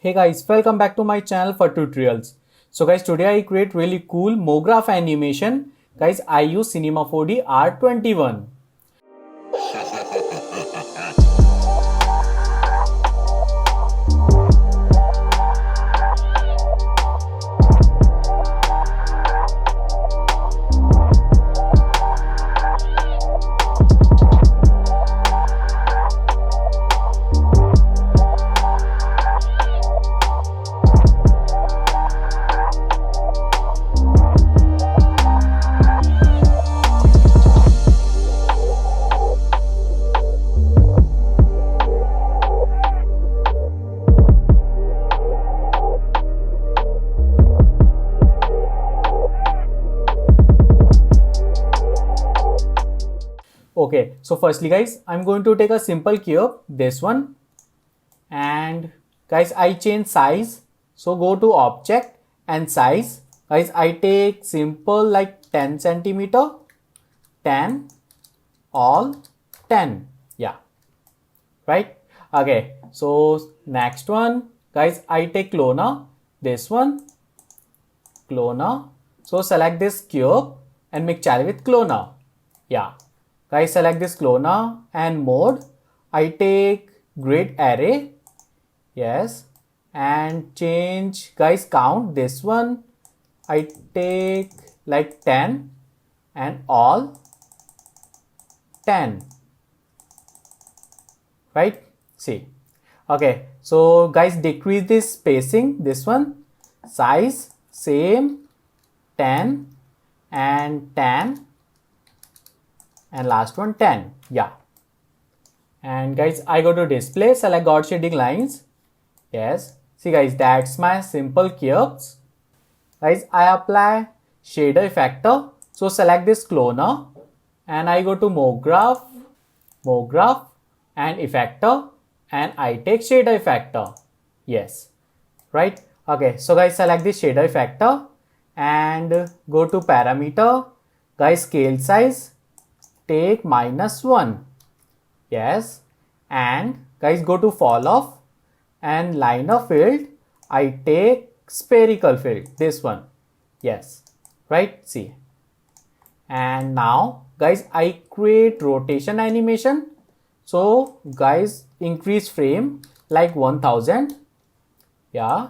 Hey guys, welcome back to my channel for tutorials. So guys, today I create really cool MoGraph animation. Guys, I use Cinema 4D R21. Okay, so firstly guys, I'm going to take a simple cube, this one, and guys, I change size. So go to object and size. Guys, I take simple like 10 centimeter, 10, all 10. Yeah, right? Okay, so next one, guys, I take cloner, this one, cloner. So select this cube and make child with cloner. Yeah. Guys, select this cloner and mode. I take grid array. Yes. And change, guys, count this one. I take like 10 and all 10. Right? See. Okay. So guys, decrease this spacing. This one. Size same 10 and 10. And last one 10. Yeah. And guys, I go to display, select God shading lines. Yes. See guys, that's my simple cubes. Guys, I apply shader effector. So select this cloner and I go to MoGraph and effector and I take shader effector. Yes. Right. Okay. So guys, select this shader effector and go to parameter. Guys, scale size. Take -1. Yes. And guys, go to fall off and liner field. I take spherical field. This one. Yes. Right. See. And now guys, I create rotation animation. So guys, increase frame like 1000. Yeah.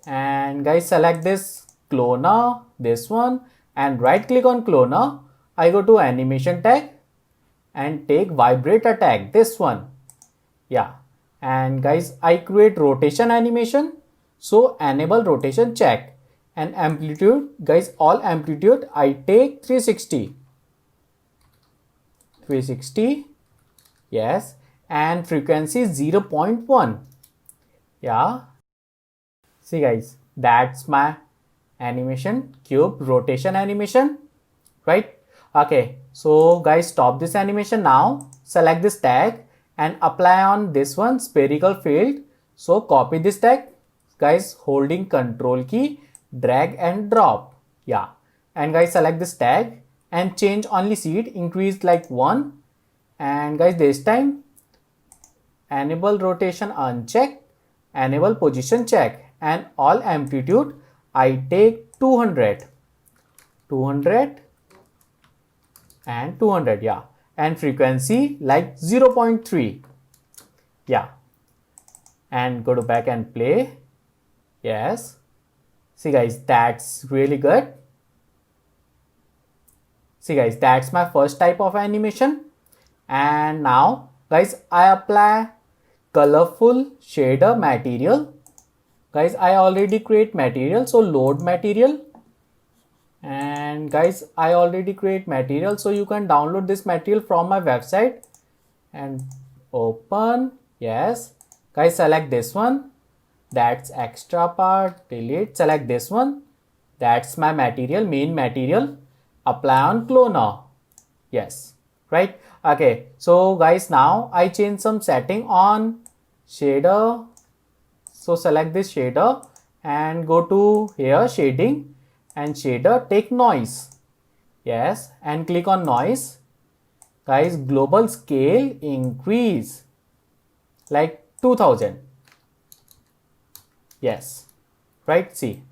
And guys, select this cloner, this one, and right click on cloner. I go to animation tag and take vibrator tag, this one. Yeah. And guys, I create rotation animation. So enable rotation check and amplitude, guys, all amplitude I take 360. Yes. And frequency 0.1. Yeah. See guys, that's my animation, cube rotation animation, right? Okay, so guys, stop this animation now. Select this tag and apply on this one spherical field. So copy this tag, guys, holding control key, drag and drop. Yeah. And guys, select this tag and change only seed, increase like 1. And guys, this time enable rotation uncheck, enable position check, and all amplitude I take 200 and 200. Yeah. And frequency like 0.3. Yeah. And go to back and play. Yes. See guys, that's really good. See guys, that's my first type of animation. And now guys, I apply colorful shader material. Guys, I already create material, so load material. And guys, I already create material, so you can download this material from my website and open. Yes. Guys, select this one, that's extra part, delete, select this one, that's my material, main material, apply on cloner. Yes. Right. Okay, so guys, now I change some setting on shader. So select this shader and go to here shading and shader, take noise. Yes. And click on noise. Guys, global scale increase like 2000. Yes, right, see.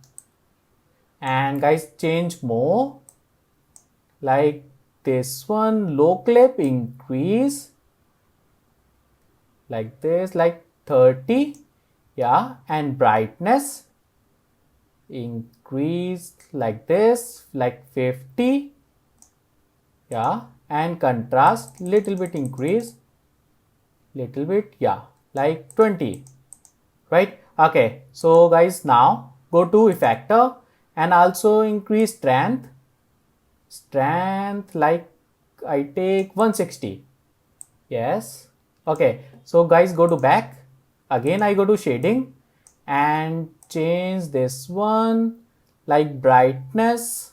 And guys, change more, like this one, low clip, increase, like this, like 30, yeah, and brightness, increase like this, like 50, yeah, and contrast, little bit increase, little bit, yeah, like 20, right? Okay, so guys, now go to effector and also increase strength, like I take 160. Yes. Okay, so guys, go to back again. I go to shading and change this one, like brightness,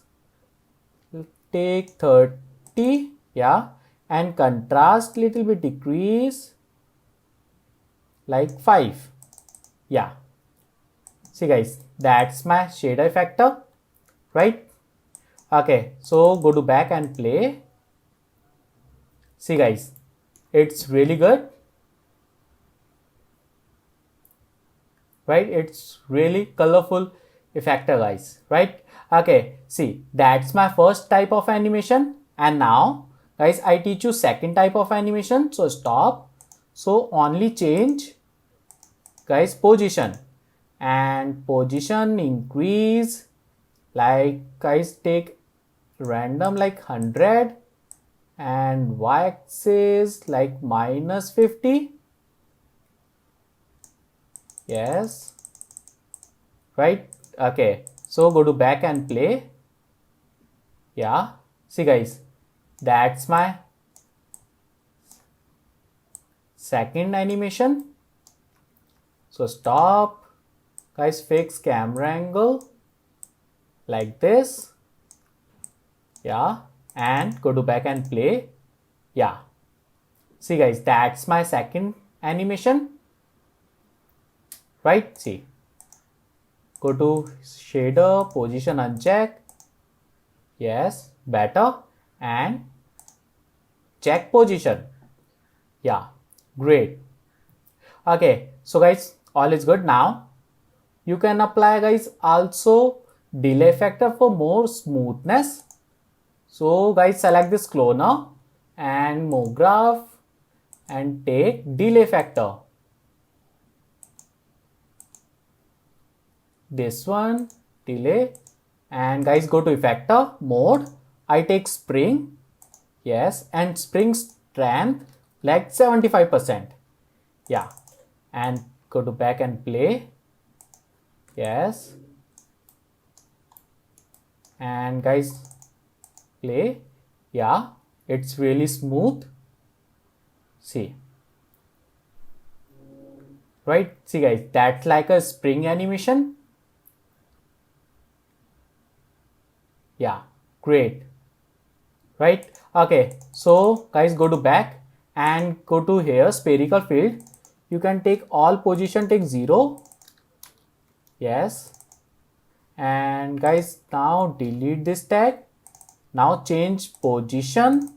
take 30, yeah, and contrast little bit decrease, like 5, yeah. See guys, that's my shader factor, right? Okay, so go to back and play. See guys, it's really good, right? It's really colorful effector, guys, right? Okay, see, that's my first type of animation. And now guys, I teach you second type of animation. So stop. So only change, guys, position, and position increase, like guys, take random like 100, and y-axis like -50. Yes, right? Okay, so go to back and play. Yeah, see guys, that's my second animation. So stop, guys, fix camera angle like this, yeah, and go to back and play. Yeah, see guys, that's my second animation, right? See, go to shader, position uncheck, yes, better, and check position. Yeah, great. Okay, so guys, all is good. Now you can apply, guys, also delay factor for more smoothness. So guys, select this cloner and move graph and take delay factor. This one, delay, and guys, go to effector mode. I take spring, yes, and spring strength like 75%. Yeah, and go to back and play. Yes, and guys, play. Yeah, it's really smooth. See, right? See guys, that's like a spring animation. Yeah, great, right? Okay, so guys, go to back and go to here, spherical field. You can take all position, take 0. Yes, and guys, now delete this tag. Now change position,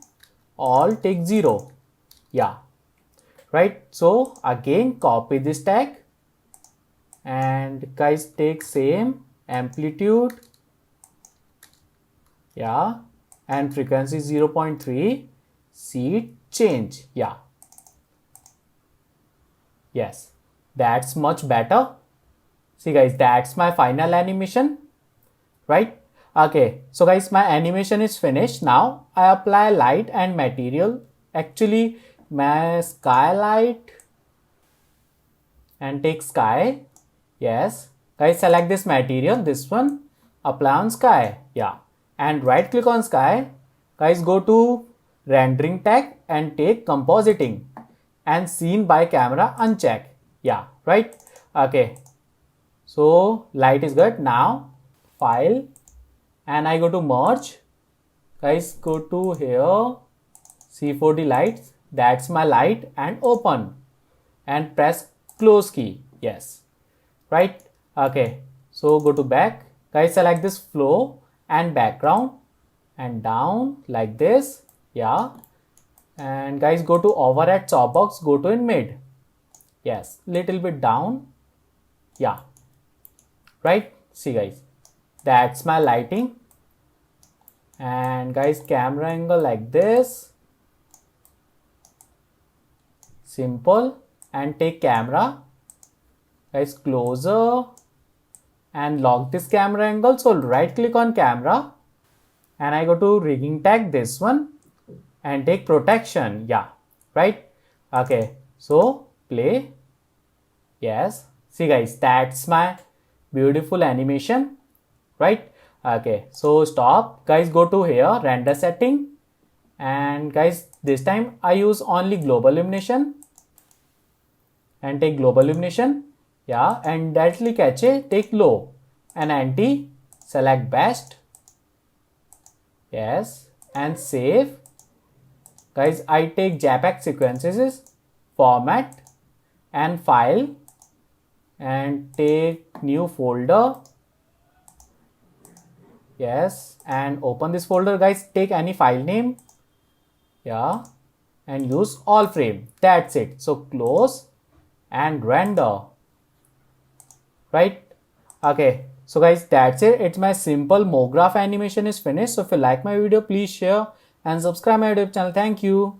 all take 0. Yeah, right? So again, copy this tag and guys, take same amplitude, yeah, and frequency 0.3, see change. Yeah, yes, that's much better. See guys, that's my final animation, right? Okay, so guys, my animation is finished. Now I apply light and material, actually my skylight, and take sky. Yes, guys, select this material, this one, apply on sky. Yeah, and right click on sky. Guys, go to rendering tag and take compositing and scene by camera uncheck. Yeah, right? Okay, so light is good. Now file, and I go to merge. Guys, go to here, C4D lights, that's my light, and open and press close key. Yes, right? Okay, so go to back. Guys, select this flow and background and down like this. Yeah, and guys, go to overhead softbox, go to in mid. Yes, little bit down. Yeah, right? See guys, that's my lighting. And guys, camera angle like this, simple. And take camera, guys, closer, and lock this camera angle. So right click on camera and I go to rigging tag, this one, and take protection. Yeah, right. Okay, so play. Yes, see guys, that's my beautiful animation, right? Okay, so stop, guys, go to here, render setting, and guys, this time I use only global illumination and take global illumination. Yeah, and directly cache, take low and anti, select best. Yes, and save. Guys, I take JPEG sequences, format and file, and take new folder. Yes, and open this folder, guys, take any file name. Yeah, and use all frame. That's it. So close and render, right? Okay, so guys, that's it. It's my simple MoGraph animation is finished. So if you like my video, please share and subscribe my YouTube channel. Thank you.